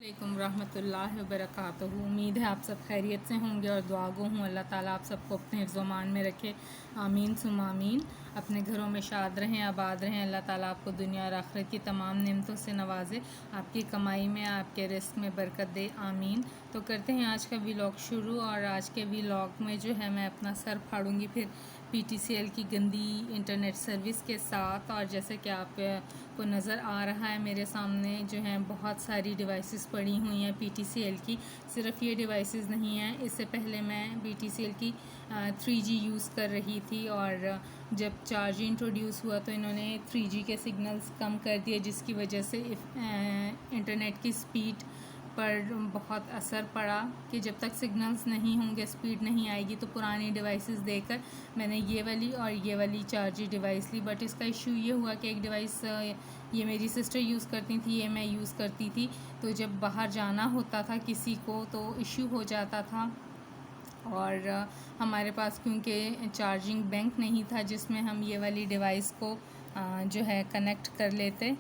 अलैकुम रहमतुल्लाहि व बरकातुहू। उम्मीद है आप सब खैरियत से होंगे और दुआ गो हूँ अल्लाह ताला आप सबको अपने हिफ्ज़ मान में रखे। आमीन सुम आमीन। अपने घरों में शाद रहें, आबाद रहें। अल्लाह ताला आपको दुनिया और आखिरत की तमाम नेमतों से नवाजे, आपकी कमाई में, आपके रिस्क में बरकत दे। आमीन। तो करते हैं आज का व्लॉग शुरू। और आज के व्लॉग में जो है मैं अपना सर फाड़ूंगी फिर PTCL की गंदी इंटरनेट सर्विस के साथ। और जैसे कि आप को नज़र आ रहा है मेरे सामने जो है बहुत सारी डिवाइसेस पड़ी हुई हैं PTCL की। सिर्फ ये डिवाइसेस नहीं हैं, इससे पहले मैं PTCL की 3G यूज़ कर रही थी। और जब 4G इंट्रोड्यूस हुआ तो इन्होंने 3G के सिग्नल्स कम कर दिए, जिसकी वजह से इंटरनेट की स्पीड पर बहुत असर पड़ा कि जब तक सिग्नल्स नहीं होंगे, स्पीड नहीं आएगी। तो पुरानी डिवाइसेस देकर मैंने ये वाली और ये वाली 4G डिवाइस ली। बट इसका इशू ये हुआ कि एक डिवाइस ये मेरी सिस्टर यूज़ करती थी, ये मैं यूज़ करती थी। तो जब बाहर जाना होता था किसी को तो इशू हो जाता था। और हमारे पास क्योंकि चार्जिंग बैंक नहीं था जिसमें हम ये वाली डिवाइस को जो है कनेक्ट कर लेते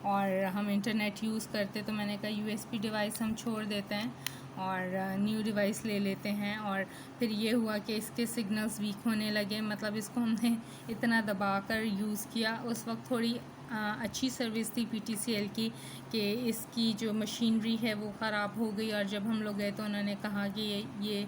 और हम इंटरनेट यूज़ करते, तो मैंने कहा USB डिवाइस हम छोड़ देते हैं और न्यू डिवाइस ले लेते हैं। और फिर ये हुआ कि इसके सिग्नल्स वीक होने लगे। मतलब इसको हमने इतना दबा कर यूज़ किया। उस वक्त थोड़ी अच्छी सर्विस थी PTCL की कि इसकी जो मशीनरी है वो ख़राब हो गई। और जब हम लोग गए तो उन्होंने कहा कि ये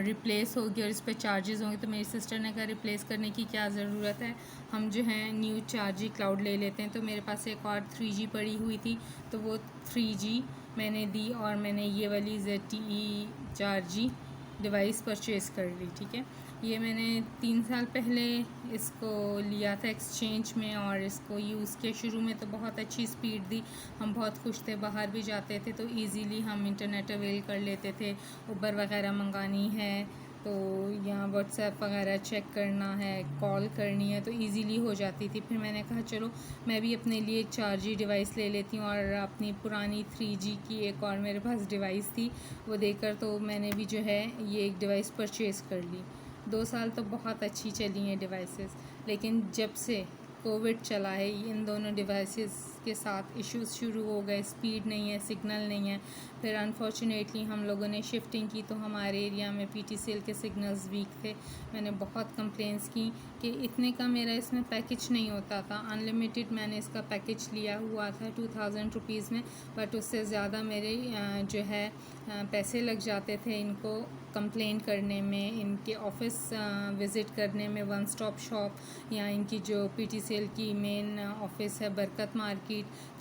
रिप्लेस होगी और इस पर चार्जेस होंगे। तो मेरी सिस्टर ने कहा रिप्लेस करने की क्या ज़रूरत है, हम जो है न्यू 4G क्लाउड ले लेते हैं। तो मेरे पास एक और 3G पड़ी हुई थी, तो वो 3G मैंने दी और मैंने ये वाली ZTE 4G डिवाइस परचेज़ कर ली। ठीक है, ये मैंने 3 साल पहले इसको लिया था एक्सचेंज में। और इसको यूज़ किया, शुरू में तो बहुत अच्छी स्पीड दी, हम बहुत खुश थे। बाहर भी जाते थे तो इजीली हम इंटरनेट अवेल कर लेते थे। उबर वगैरह मंगानी है तो या व्हाट्सएप वगैरह चेक करना है, कॉल करनी है, तो इजीली हो जाती थी। फिर मैंने कहा चलो मैं भी अपने लिए 4G डिवाइस ले लेती हूँ। और अपनी पुरानी 3G की एक और मेरे पास डिवाइस थी वो देकर तो मैंने भी जो है ये एक डिवाइस परचेज़ कर ली। 2 साल तो बहुत अच्छी चली हैं डिवाइसेस, लेकिन जब से कोविड चला है इन दोनों डिवाइसेस के साथ इश्यूज़ शुरू हो गए। स्पीड नहीं है, सिग्नल नहीं है। फिर अनफॉर्चुनेटली हम लोगों ने शिफ्टिंग की तो हमारे एरिया में PTCL के सिग्नल्स वीक थे। मैंने बहुत कंप्लेंट्स की कि इतने का मेरा इसमें पैकेज नहीं होता था। अनलिमिटेड मैंने इसका पैकेज लिया हुआ था 2000 रुपीज़ में, बट उससे ज़्यादा मेरे जो है पैसे लग जाते थे इनको कंप्लेन करने में, इनके ऑफिस विज़िट करने में, वन स्टॉप शॉप या इनकी जो PTCL की मेन ऑफिस है बरकत मार्केट।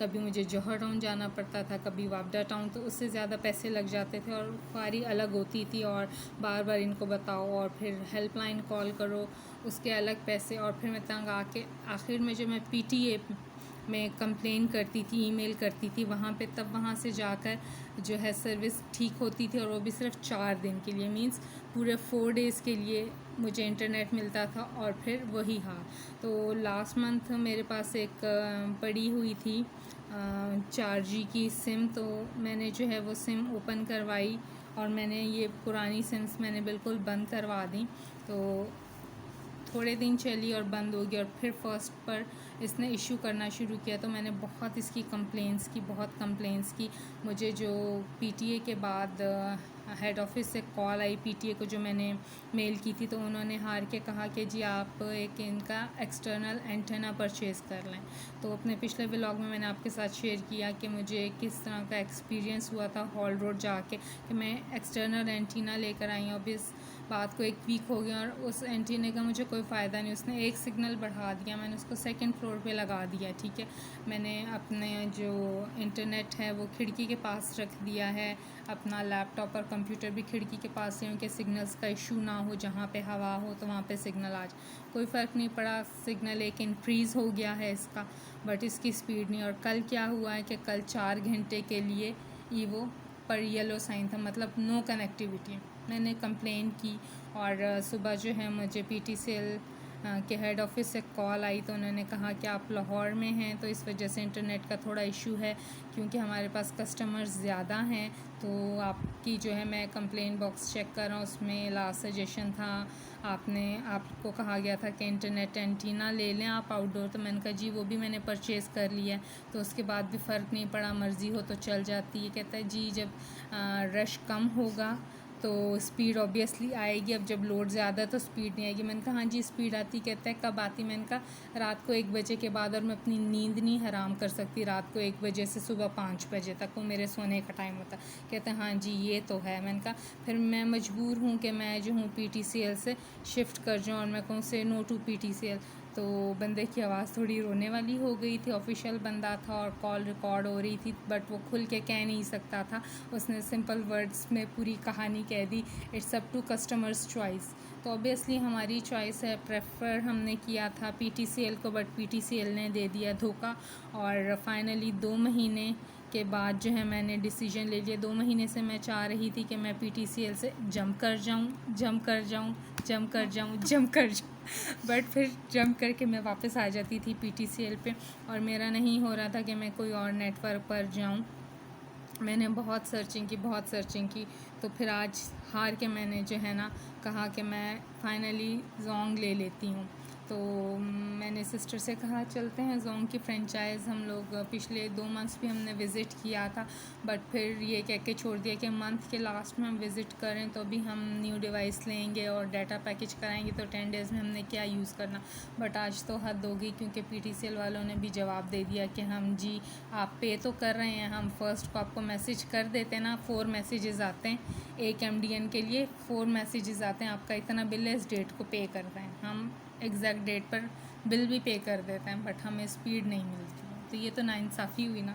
कभी मुझे जौहर टाउन जाना पड़ता था, कभी वापडा टाउन, तो उससे ज़्यादा पैसे लग जाते थे और ख्वारी अलग होती थी। और बार बार इनको बताओ और फिर हेल्पलाइन कॉल करो, उसके अलग पैसे। और फिर मैं तंग आके आखिर में जो मैं PTA में कंप्लेन करती थी, ईमेल करती थी वहाँ पे, तब वहाँ से जाकर जो है सर्विस ठीक होती थी। और वो भी सिर्फ 4 दिन के लिए, मींस पूरे 4 डेज़ के लिए मुझे इंटरनेट मिलता था। और फिर वही हाल। तो लास्ट मंथ मेरे पास एक पड़ी हुई थी 4G की सिम, तो मैंने जो है वो सिम ओपन करवाई और मैंने ये पुरानी सिम्स मैंने बिल्कुल बंद करवा दी। तो थोड़े दिन चली और बंद हो गई। और फिर फर्स्ट पर इसने इशू करना शुरू किया तो मैंने बहुत इसकी बहुत कंप्लेंट्स की। मुझे जो PTA के बाद हेड ऑफिस से कॉल आई PTA को, जो मैंने मेल की थी, तो उन्होंने हार के कहा कि जी आप एक इनका एक्सटर्नल एंटेना परचेज़ कर लें। तो अपने पिछले व्लॉग में मैंने आपके साथ शेयर किया कि मुझे किस तरह का एक्सपीरियंस हुआ था हॉल रोड जाके, कि मैं एक्सटर्नल एंटीना लेकर आई हूँ। अब इस बात को 1 वीक हो गया और उस एंटीने का मुझे कोई फ़ायदा नहीं। उसने एक सिग्नल बढ़ा दिया, मैंने उसको 2nd फ्लोर पे लगा दिया। ठीक है, मैंने अपने जो इंटरनेट है वो खिड़की के पास रख दिया है, अपना लैपटॉप और कंप्यूटर भी खिड़की के पास है कि सिग्नल्स का इशू ना हो, जहाँ पे हवा हो तो वहाँ पे सिग्नल आ जाए। कोई फ़र्क नहीं पड़ा, सिग्नल एक इंक्रीज़ हो गया है इसका, बट इसकी स्पीड नहीं। और कल क्या हुआ है कि कल 4 घंटे के लिए ईवो पर येलो साइन था, मतलब नो कनेक्टिविटी। मैंने कंप्लेन की और सुबह जो है मुझे PTCL कि हेड ऑफिस से कॉल आई, तो उन्होंने कहा कि आप लाहौर में हैं तो इस वजह से इंटरनेट का थोड़ा इशू है, क्योंकि हमारे पास कस्टमर्स ज़्यादा हैं। तो आपकी जो है, मैं कंप्लेंट बॉक्स चेक कर रहा हूँ, उसमें लास्ट सजेशन था, आपको कहा गया था कि इंटरनेट एंटीना ले लें आप आउटडोर। तो मैंने कहा जी वो भी मैंने परचेज़ कर लिया है। तो उसके बाद भी फ़र्क नहीं पड़ा, मर्ज़ी हो तो चल जाती है। कहता है जी जब रश कम होगा तो स्पीड ऑब्वियसली आएगी, अब जब लोड ज़्यादा तो स्पीड नहीं आएगी। मैंने कहा हाँ जी स्पीड आती। कहता है कब आती? मैंने कहा रात को 1 बजे के बाद, और मैं अपनी नींद नहीं हराम कर सकती रात को 1 बजे से सुबह 5 बजे तक, वो मेरे सोने का टाइम होता है। कहते हैं हाँ जी ये तो है। मैंने कहा फिर मैं मजबूर हूँ कि मैं जो हूँ PTCL से शिफ्ट कर जाऊँ, और मैं कहूँ से नो टू PTCL। तो बंदे की आवाज़ थोड़ी रोने वाली हो गई थी। ऑफिशियल बंदा था और कॉल रिकॉर्ड हो रही थी, बट वो खुल के कह नहीं सकता था। उसने सिंपल वर्ड्स में पूरी कहानी कह दी, it's up to customers choice. तो ऑब्वियसली हमारी चॉइस है, प्रेफर हमने किया था PTCL को, बट PTCL ने दे दिया धोखा। और फाइनली 2 महीने के बाद जो है मैंने डिसीजन ले लिया। 2 महीने से मैं चाह रही थी कि मैं PTCL से जंप कर जाऊँ, बट फिर जंप करके मैं वापस आ जाती थी PTCL पे, और मेरा नहीं हो रहा था कि मैं कोई और नेटवर्क पर जाऊँ। मैंने बहुत सर्चिंग की, तो फिर आज हार के मैंने जो है ना कहा कि मैं फाइनली जोंग ले लेती हूँ। तो मैंने सिस्टर से कहा चलते हैं जोंग की फ्रेंचाइज़। हम लोग पिछले 2 मंथ्स भी हमने विज़िट किया था, बट फिर ये कह के छोड़ दिया कि मंथ के लास्ट में हम विज़िट करें तो भी हम न्यू डिवाइस लेंगे और डाटा पैकेज कराएंगे, तो 10 डेज़ में हमने क्या यूज़ करना। बट आज तो हद हो गई, क्योंकि PTCL वालों ने भी जवाब दे दिया कि हम जी आप पे तो कर रहे हैं, हम फ़र्स्ट को आपको मैसेज कर देते हैं ना, 4 मैसेजेस आते हैं एक MDN के लिए, 4 मैसेजेस आते हैं आपका इतना बिल है, इस डेट को पे कर रहे हैं। हम एग्जैक्ट डेट पर बिल भी पे कर देते हैं, बट हमें स्पीड नहीं मिलती है। तो ये तो नाइंसाफ़ी हुई ना।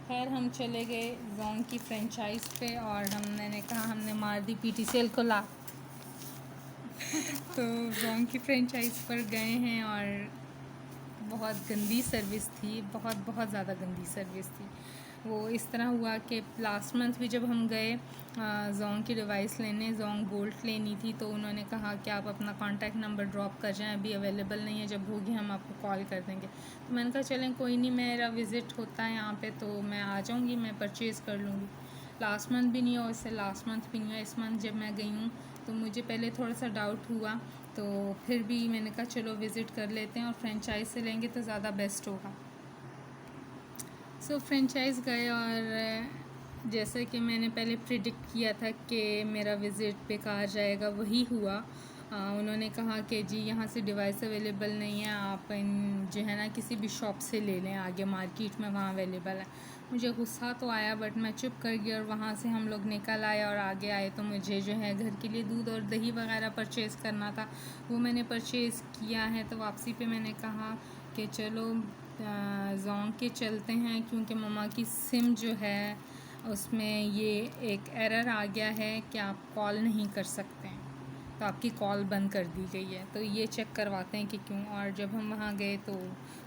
खैर हम चले गए जोंग की फ्रेंचाइज़ पे, और हमने कहा हमने मार दी PTCL को ला। तो जोंग की फ्रेंचाइज़ पर गए हैं, और बहुत गंदी सर्विस थी, बहुत ज़्यादा गंदी सर्विस थी। वो इस तरह हुआ कि लास्ट मंथ भी जब हम गए जोंग की डिवाइस लेने, जोंग बोल्ट लेनी थी, तो उन्होंने कहा कि आप अपना कॉन्टैक्ट नंबर ड्रॉप कर जाएं, अभी अवेलेबल नहीं है, जब होगी हम आपको कॉल कर देंगे। तो मैंने कहा चलें कोई नहीं, मेरा विज़िट होता है यहाँ पे तो मैं आ जाऊँगी, मैं परचेज़ कर लूँगी। लास्ट मंथ भी नहीं हुआ, इससे लास्ट मंथ भी नहीं हुआ। इस मंथ जब मैं गई हूँ तो मुझे पहले थोड़ा सा डाउट हुआ, तो फिर भी मैंने कहा चलो विज़िट कर लेते हैं, और फ्रेंचाइज़ से लेंगे तो ज़्यादा बेस्ट होगा। सो फ्रेंचाइज़ गए, और जैसे कि मैंने पहले प्रिडिक्ट किया था कि मेरा विज़िट बेकार जाएगा, वही हुआ। उन्होंने कहा कि जी यहाँ से डिवाइस अवेलेबल नहीं है, आप जो है ना किसी भी शॉप से ले लें आगे मार्केट में, वहाँ अवेलेबल है। मुझे गुस्सा तो आया, बट मैं चुप कर गई, और वहाँ से हम लोग निकल आए और आगे आए। तो मुझे जो है घर के लिए दूध और दही वगैरह परचेज़ करना था, वो मैंने परचेज़ किया है। तो वापसी पे मैंने कहा कि चलो जोंग के चलते हैं, क्योंकि मम्मा की सिम जो है उसमें ये एक एरर आ गया है कि आप कॉल नहीं कर सकते हैं, तो आपकी कॉल बंद कर दी गई है। तो ये चेक करवाते हैं कि क्यों। और जब हम वहाँ गए तो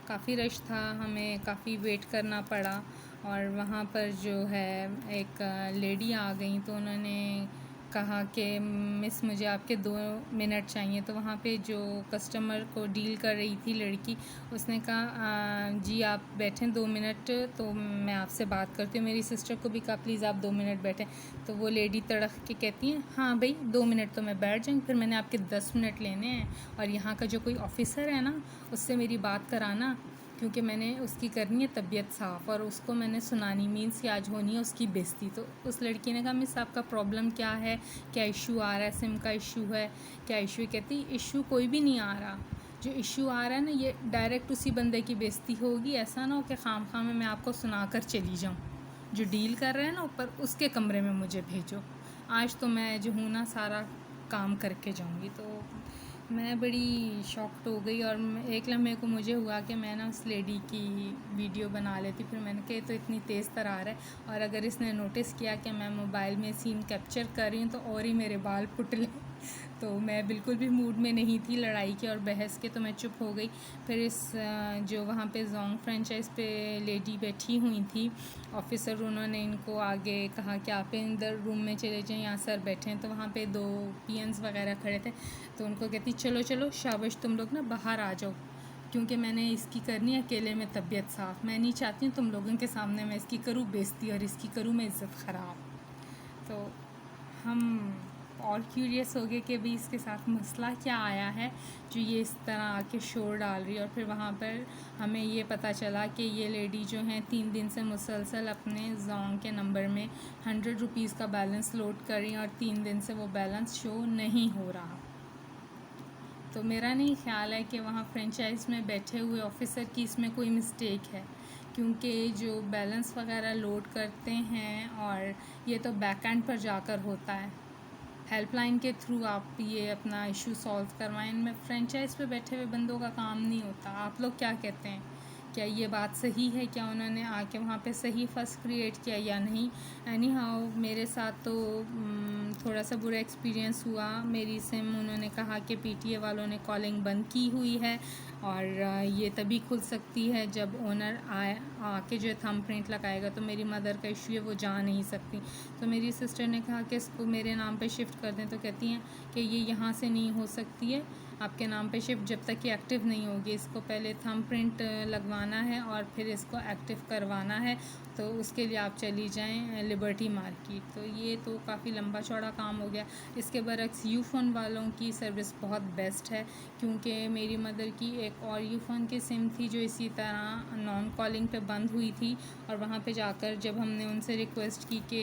काफ़ी रश था, हमें काफ़ी वेट करना पड़ा, और वहाँ पर जो है एक लेडी आ गई, तो उन्होंने कहा कि मिस मुझे आपके 2 मिनट चाहिए। तो वहाँ पे जो कस्टमर को डील कर रही थी लड़की, उसने कहा जी आप बैठें 2 मिनट, तो मैं आपसे बात करती हूँ। मेरी सिस्टर को भी कहा प्लीज़ आप 2 मिनट बैठें। तो वो लेडी तड़क के कहती है हाँ भाई 2 मिनट तो मैं बैठ जाऊँगी, फिर मैंने आपके 10 मिनट लेने हैं, और यहाँ का जो कोई ऑफिसर है ना उससे मेरी बात कराना, क्योंकि मैंने उसकी करनी है तबीयत साफ़, और उसको मैंने सुनानी मीन्स कि आज होनी है उसकी बेइज्जती। तो उस लड़की ने कहा मिस आपका प्रॉब्लम क्या है, क्या इशू आ रहा है, सिम का इशू है, क्या इशू है? कहती इशू कोई भी नहीं आ रहा, जो इशू आ रहा है ना ये डायरेक्ट उसी बंदे की बेइज्जती होगी, ऐसा ना हो कि खाम में मैं आपको सुना कर चली जाऊँ। जो डील कर रहे हैं ना ऊपर, उसके कमरे में मुझे भेजो। आज तो मैं जो हूँ ना सारा काम करके जाऊँगी। तो मैं बड़ी शॉक्ड हो गई, और एक लम्हे को मुझे हुआ कि मैं ना उस लेडी की वीडियो बना लेती। फिर मैंने कहा तो इतनी तेज़ तर आ रहा है, और अगर इसने नोटिस किया कि मैं मोबाइल में सीन कैप्चर कर रही हूँ तो और ही मेरे बाल पुटले तो मैं बिल्कुल भी मूड में नहीं थी लड़ाई के और बहस के, तो मैं चुप हो गई। फिर इस जो वहाँ पे जोंग फ्रेंचाइज़ पे लेडी बैठी हुई थी ऑफिसर, उन्होंने इनको आगे कहा कि आप इधर रूम में चले जाएं, यहाँ सर बैठे हैं। तो वहाँ पे 2 पीएन्स वगैरह खड़े थे, तो उनको कहती चलो चलो शाबाश तुम लोग ना बाहर आ जाओ, क्योंकि मैंने इसकी करनी अकेले में तबीयत साफ़। मैं नहीं चाहती हूँ तुम लोगों के सामने मैं इसकी करूँ बेइज्जती और इसकी करूँ मैं इज़्ज़त ख़राब। तो हम और क्यूरियस हो गए कि भाई इसके साथ मसला क्या आया है जो ये इस तरह आके शोर डाल रही है। और फिर वहाँ पर हमें ये पता चला कि ये लेडी जो है 3 दिन से मुसलसल अपने जोंग के नंबर में 100 रुपीज़ का बैलेंस लोड कर रही हैं और 3 दिन से वो बैलेंस शो नहीं हो रहा। तो मेरा नहीं ख्याल है कि वहाँ फ्रेंचाइज में बैठे हुए ऑफिसर की इसमें कोई मिस्टेक है, क्योंकि जो बैलेंस वगैरह लोड करते हैं और ये तो बैक एंड पर जाकर होता है, हेल्पलाइन के थ्रू आप ये अपना इशू सॉल्व करवाएं। इनमें फ्रेंचाइज पे बैठे हुए बंदों का काम नहीं होता। आप लोग क्या कहते हैं, क्या ये बात सही है? क्या उन्होंने आके वहाँ पे सही फस क्रिएट किया या नहीं? एनी हाउ मेरे साथ तो थोड़ा सा बुरा एक्सपीरियंस हुआ। मेरी सिम उन्होंने कहा कि पीटीए वालों ने कॉलिंग बंद की हुई है और ये तभी खुल सकती है जब ओनर आके जो थंब प्रिंट लगाएगा। तो मेरी मदर का इशू है, वो जा नहीं सकती। तो मेरी सिस्टर ने कहा कि इसको मेरे नाम पे शिफ्ट कर दें, तो कहती हैं कि ये यहाँ से नहीं हो सकती है आपके नाम पे शिफ्ट जब तक कि एक्टिव नहीं होगी। इसको पहले थंब प्रिंट लगवाना है और फिर इसको एक्टिव करवाना है, तो उसके लिए आप चली जाएं लिबर्टी मार्केट। तो ये तो काफ़ी लंबा चौड़ा काम हो गया। इसके बरक्स यूफ़ोन वालों की सर्विस बहुत बेस्ट है, क्योंकि मेरी मदर की एक और यूफ़ोन की सिम थी जो इसी तरह नॉन कॉलिंग पे बंद हुई थी। और वहाँ पे जाकर जब हमने उनसे रिक्वेस्ट की कि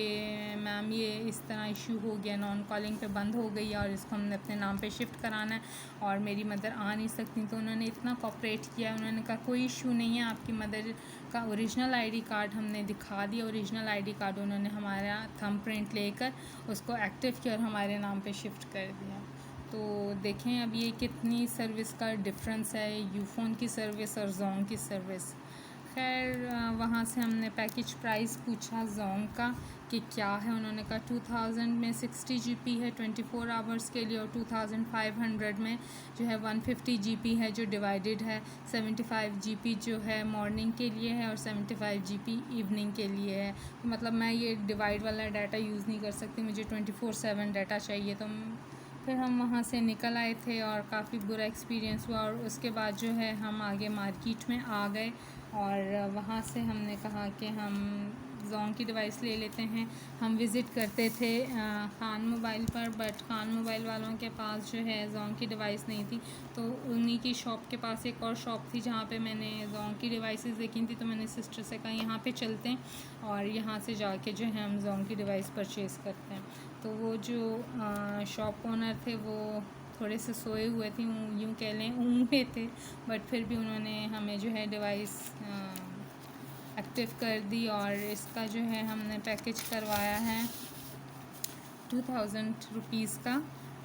मैम ये इस तरह इशू हो गया, नॉन कॉलिंग पे बंद हो गई और इसको हमने अपने नाम पे शिफ्ट कराना है और मेरी मदर आ नहीं सकती, तो उन्होंने इतना कोऑपरेट किया। उन्होंने कहा कोई इशू नहीं है, आपकी मदर का ओरिजिनल आईडी कार्ड हमने दिखा दिया। ओरिजिनल आईडी कार्ड उन्होंने हमारा थंब प्रिंट लेकर उसको एक्टिव किया और हमारे नाम पे शिफ्ट कर दिया। तो देखें अब ये कितनी सर्विस का डिफरेंस है, यूफ़ोन की सर्विस और जोंग की सर्विस। खैर वहाँ से हमने पैकेज प्राइस पूछा जोंग का कि क्या है। उन्होंने कहा 2000 में 60 GB है 24 आवर्स के लिए और 2500 में जो है 150 GB है जो डिवाइडेड है। 75 GB जो है मॉर्निंग के लिए है और 75 GB इवनिंग के लिए है। तो मतलब मैं ये डिवाइड वाला डाटा यूज़ नहीं कर सकती, मुझे 24/7 डाटा चाहिए। तो फिर हम वहाँ से निकल आए थे और काफ़ी बुरा एक्सपीरियंस हुआ। और उसके बाद जो है हम आगे मार्केट में आ गए और वहाँ से हमने कहा कि हम जोंग की डिवाइस ले लेते हैं। हम विज़िट करते थे खान मोबाइल पर, बट खान मोबाइल वालों के पास जो है जोंग की डिवाइस नहीं थी। तो उन्हीं की शॉप के पास एक और शॉप थी जहाँ पे मैंने जोंग की डिवाइसेस देखी थी। तो मैंने सिस्टर से कहा यहाँ पे चलते हैं और यहाँ से जाके जो है हम जोंग की डिवाइस परचेज़ करते हैं। तो वो जो शॉप ओनर थे वो थोड़े से सोए हुए थे, यूँ कह लें ऊँग में थे, बट फिर भी उन्होंने हमें जो है डिवाइस एक्टिव कर दी। और इसका जो है हमने पैकेज करवाया है 2000 रुपीज़ का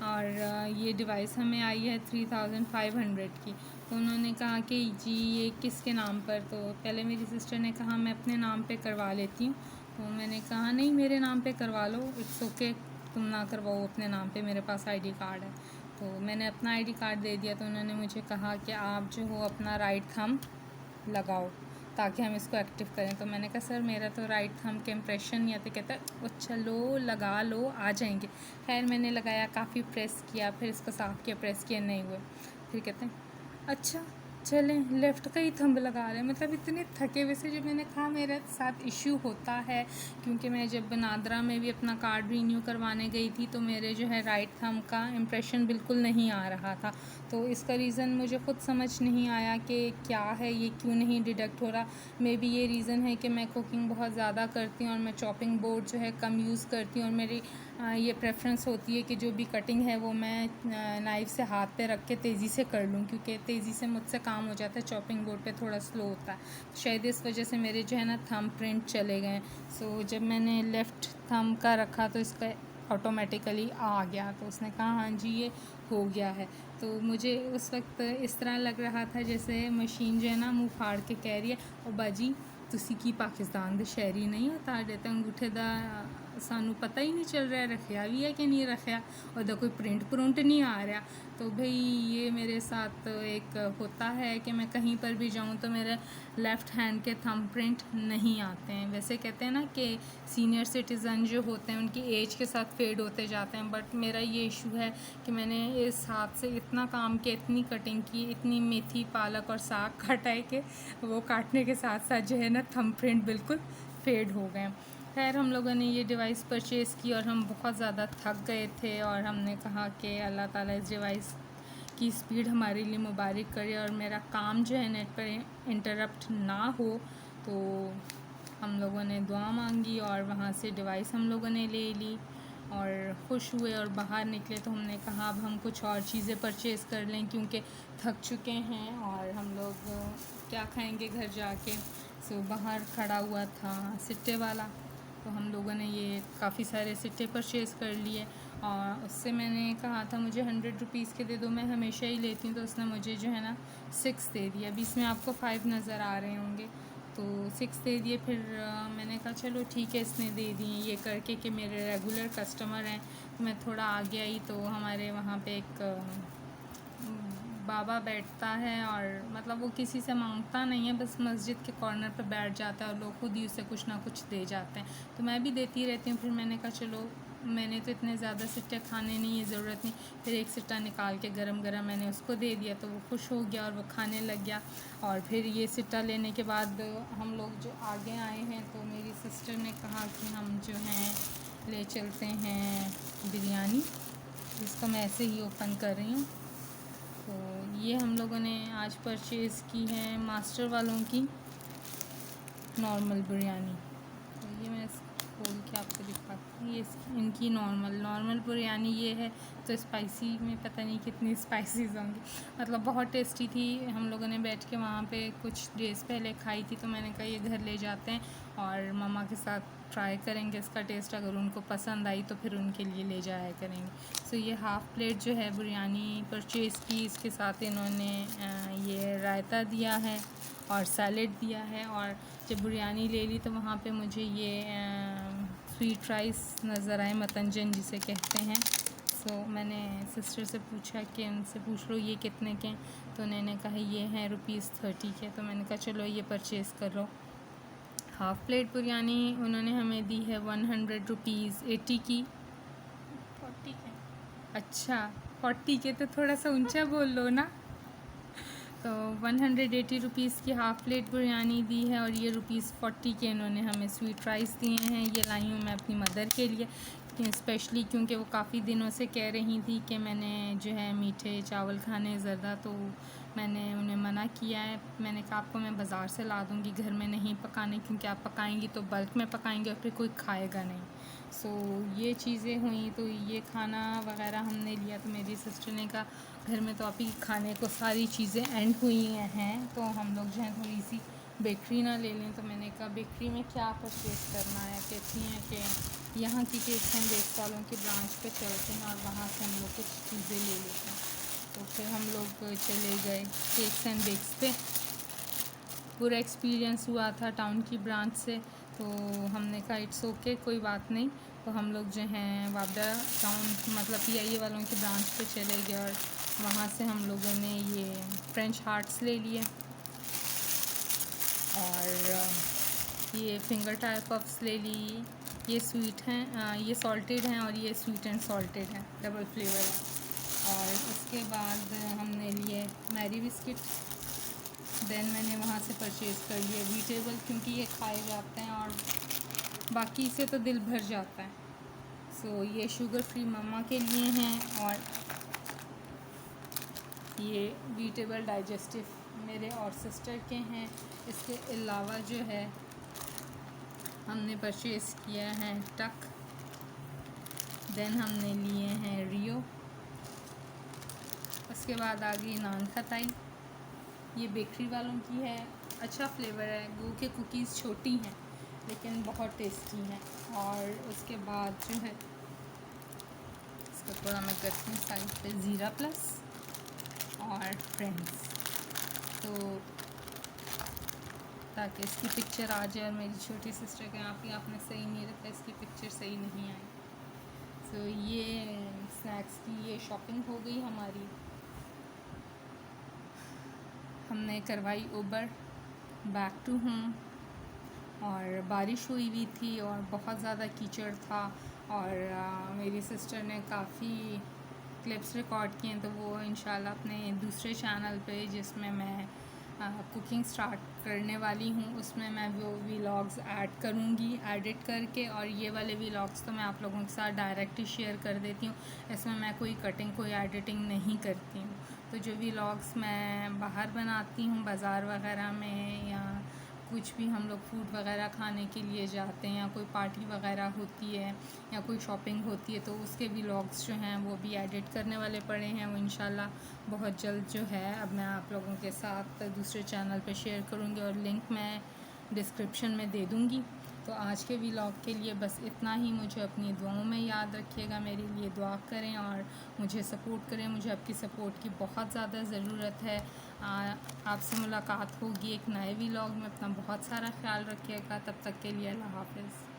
और ये डिवाइस हमें आई है 3500 की। तो उन्होंने कहा कि जी ये किसके नाम पर? तो पहले मेरी सिस्टर ने कहा मैं अपने नाम पे करवा लेती हूँ। तो मैंने कहा नहीं मेरे नाम पे करवा लो, इट्स ओके, तुम ना करवाओ अपने नाम पे, मेरे पास आईडी कार्ड है। तो मैंने अपना आईडी कार्ड दे दिया। तो उन्होंने मुझे कहा कि आप जो हो अपना राइट थंब लगाओ ताकि हम इसको एक्टिव करें। तो मैंने कहा सर मेरा तो राइट थंब के इम्प्रेशन नहीं आते। कहता है अच्छा लो लगा लो आ जाएंगे। खैर मैंने लगाया, काफ़ी प्रेस किया, फिर इसको साफ़ किया, प्रेस किया, नहीं हुए। फिर कहते हैं अच्छा चलें लेफ़्ट का ही थंब लगा रहे हैं। मतलब इतने थके हुए से। जो मैंने कहा मेरे साथ इश्यू होता है, क्योंकि मैं जब नादरा में भी अपना कार्ड रीन्यू करवाने गई थी तो मेरे जो है राइट थंब का इम्प्रेशन बिल्कुल नहीं आ रहा था। तो इसका रीज़न मुझे ख़ुद समझ नहीं आया कि क्या है, ये क्यों नहीं डिडक्ट हो रहा। मे बी ये रीज़न है कि मैं कुकिंग बहुत ज़्यादा करती हूँ और मैं चॉपिंग बोर्ड जो है कम यूज़ करती हूँ और मेरी ये प्रेफरेंस होती है कि जो भी कटिंग है वो मैं नाइफ़ से हाथ पे रख के तेज़ी से कर लूँ, क्योंकि तेज़ी से मुझसे काम हो जाता है, चॉपिंग बोर्ड पे थोड़ा स्लो होता है। शायद इस वजह से मेरे जो है ना थंब प्रिंट चले गए। सो जब मैंने लेफ़्ट थंब का रखा तो इसका ऑटोमेटिकली आ गया। तो उसने कहा हाँ जी ये हो गया है। तो मुझे उस वक्त इस तरह लग रहा था जैसे मशीन जो है ना मुँह फाड़ के कह रही है ओ बाजी ਤੁਸੀਂ ਕੀ ਪਾਕਿਸਤਾਨ ਦੇ ਸ਼ਹਿਰੀ नहीं हो ਤੁਹਾਡੇ ਤਾਂ ਅੰਗੂਠੇ ਦਾ ਸਾਨੂੰ पता ही नहीं चल रहा है रखिया भी है कि नहीं रखिया ਉਹਦਾ कोई प्रिंट नहीं आ रहा। तो भाई ये मेरे साथ एक होता है कि मैं कहीं पर भी जाऊँ तो मेरे लेफ़्ट हैंड के थंब प्रिंट नहीं आते हैं। वैसे कहते हैं ना कि सीनियर सिटीज़न जो होते हैं उनकी एज के साथ फेड होते जाते हैं, बट मेरा ये इशू है कि मैंने इस हाथ से इतना काम किया, इतनी कटिंग की, इतनी मेथी पालक और साग काटा है कि वो काटने के साथ साथ जो है ना थंब प्रिंट बिल्कुल फेड हो गए। खैर हम लोगों ने ये डिवाइस परचेज़ की और हम बहुत ज़्यादा थक गए थे और हमने कहा कि अल्लाह ताला इस डिवाइस की स्पीड हमारे लिए मुबारक करे और मेरा काम जो है नेट पर इंटरप्ट ना हो। तो हम लोगों ने दुआ मांगी और वहाँ से डिवाइस हम लोगों ने ले ली और खुश हुए और बाहर निकले। तो हमने कहा अब हम कुछ और चीज़ें परचेज़ कर लें क्योंकि थक चुके हैं और हम लोग क्या खाएंगे घर जाके। सो बाहर खड़ा हुआ था सिट्टे वाला, तो हम लोगों ने ये काफ़ी सारे सिट्टे परचेज़ कर लिए और उससे मैंने कहा था मुझे 100 रुपीज़ के दे दो, मैं हमेशा ही लेती हूँ। तो उसने मुझे जो है ना 6 दे दिया। अभी इसमें आपको 5 नज़र आ रहे होंगे, तो 6 दे दिए। फिर मैंने कहा चलो ठीक है, इसने दे दिए ये करके कि मेरे रेगुलर कस्टमर हैं। तो मैं थोड़ा आगे आई तो हमारे वहाँ पे एक बाबा बैठता है और मतलब वो किसी से मांगता नहीं है, बस मस्जिद के कॉर्नर पर बैठ जाता है और लोग खुद ही उसे कुछ ना कुछ दे जाते हैं। तो मैं भी देती रहती हूँ। फिर मैंने कहा चलो, मैंने तो इतने ज़्यादा सिट्टे खाने नहीं है, ज़रूरत नहीं। फिर एक सिट्टा निकाल के गरम गरम मैंने उसको दे दिया तो वो खुश हो गया और वो खाने लग गया। और फिर ये सिट्टा लेने के बाद हम लोग जो आगे आए हैं तो मेरी सिस्टर ने कहा कि हम जो हैं ले चलते हैं बिरयानी, जिसको मैं ऐसे ही ओपन कर रही हूँ। तो ये हम लोगों ने आज परचेज़ की है मास्टर वालों की नॉर्मल बिरयानी। तो ये मैं खोल के आपको दिखाती हूँ। ये इनकी नॉर्मल बिरयानी ये है। तो स्पाइसी में पता नहीं कितनी स्पाइसीज होंगी, मतलब बहुत टेस्टी थी। हम लोगों ने बैठ के वहाँ पे कुछ डेज़ पहले खाई थी, तो मैंने कहा ये घर ले जाते हैं और मम्मा के साथ ट्राई करेंगे इसका टेस्ट। अगर उनको पसंद आई तो फिर उनके लिए ले जाया करेंगे। सो ये हाफ़ प्लेट जो है बिरयानी परचेज़ की, इसके साथ इन्होंने ये रायता दिया है और सैलेड दिया है। और जब बिरयानी ले ली तो वहाँ पे मुझे ये स्वीट राइस नज़र आए, मतंजन जिसे कहते हैं। सो मैंने सिस्टर से पूछा कि उनसे पूछ लो ये कितने के हैं, तो उन्होंने कहा ये हैं ₹30 के। तो मैंने कहा चलो ये परचेज़ कर लो। हाफ़ प्लेट बिरयानी उन्होंने हमें दी है 100 रुपीज़ 80 की। 40 के, अच्छा 40 के तो थोड़ा सा ऊंचा बोल लो ना। तो 180 रुपीज़ की हाफ़ प्लेट बिरयानी दी है और ये ₹40 के इन्होंने हमें स्वीट राइस दिए हैं। ये लाई हूँ मैं अपनी मदर के लिए स्पेशली, क्योंकि वो काफ़ी दिनों से कह रही थी कि मैंने जो है मीठे चावल खाने ज़्यादा, तो मैंने उन्हें मना किया है। मैंने कहा आपको मैं बाज़ार से ला दूँगी, घर में नहीं पकाने, क्योंकि आप पकाएंगी तो बल्क में पकाएंगे और फिर कोई खाएगा नहीं। सो ये चीज़ें हुई, तो ये खाना वगैरह हमने लिया। तो मेरी सिस्टर ने कहा घर में तो आप ही खाने को सारी चीज़ें एंड हुई हैं, तो हम लोग जो है थोड़ी सी बेकरी ना ले लें। तो मैंने कहा बेकरी में क्या परचेज़ करना है। कहती हैं कि यहाँ की केक्स एंड बेक्स वालों की ब्रांच पे चलते हैं और वहाँ से हम लोग कुछ चीज़ें ले लेते हैं। तो फिर हम लोग चले गए केक्स एंड बेक्स पे। पूरा एक्सपीरियंस हुआ था टाउन की ब्रांच से, तो हमने कहा इट्स ओके, कोई बात नहीं। तो हम लोग जो हैं वापडा टाउन मतलब PIA वालों की ब्रांच पे चले गए और वहाँ से हम लोगों ने ये फ्रेंच हार्ट्स ले लिए और ये फिंगर टाइप पफ्स ले ली। ये स्वीट हैं, ये सॉल्टेड हैं और ये स्वीट एंड सॉल्टेड हैं, डबल फ्लेवर है। और उसके बाद हमने लिए मैरी बिस्किट। देन मैंने वहाँ से परचेज़ कर लिए वीटेबल, क्योंकि ये खाए जाते हैं और बाकी से तो दिल भर जाता है। सो ये शुगर फ्री मम्मा के लिए हैं और ये वीटेबल डाइजेस्टिव मेरे और सिस्टर के हैं। इसके अलावा जो है हमने परचेज़ किया है टक। देन हमने लिए हैं रियो। उसके बाद आ गई नान खटाई, ये बेकरी वालों की है, अच्छा फ्लेवर है। गू के कुकीज़ छोटी हैं लेकिन बहुत टेस्टी हैं। और उसके बाद जो है इसको थोड़ा मैं करती हूँ साइड पे, ज़ीरा प्लस और फ्रेंड्स। तो ताकि इसकी पिक्चर आ जाए और मेरी छोटी सिस्टर के आपने सही नहीं रखा, इसकी पिक्चर सही नहीं आई। तो ये स्नैक्स की ये शॉपिंग हो गई हमारी। हमने करवाई उबर बैक टू होम, और बारिश हुई हुई थी और बहुत ज़्यादा कीचड़ था, और मेरी सिस्टर ने काफ़ी क्लिप्स रिकॉर्ड किए हैं, तो वो इंशाल्लाह अपने दूसरे चैनल पे जिसमें मैं कुकिंग स्टार्ट करने वाली हूँ उसमें मैं वो व्लॉग्स ऐड करूँगी एडिट करके, और ये वाले व्लॉग्स तो मैं आप लोगों के साथ डायरेक्ट ही शेयर कर देती हूँ। इसमें मैं कोई कटिंग कोई एडिटिंग नहीं करती हूँ। तो जो व्लॉग्स मैं बाहर बनाती हूँ बाज़ार वगैरह में, या कुछ भी हम लोग फूड वगैरह खाने के लिए जाते हैं, या कोई पार्टी वगैरह होती है या कोई शॉपिंग होती है, तो उसके व्लॉग्स जो हैं वो भी एडिट करने वाले पड़े हैं। वो इंशाल्लाह बहुत जल्द जो है अब मैं आप लोगों के साथ दूसरे चैनल पे शेयर करूँगी, और लिंक मैं डिस्क्रिप्शन में दे दूँगी। तो आज के व्लॉग के लिए बस इतना ही। मुझे अपनी दुआओं में याद रखिएगा, मेरे लिए दुआ करें और मुझे सपोर्ट करें। मुझे आपकी सपोर्ट की बहुत ज़्यादा ज़रूरत है। आपसे मुलाकात होगी एक नए व्लॉग में। अपना बहुत सारा ख्याल रखिएगा। तब तक के लिए अल्लाह हाफ़िज़।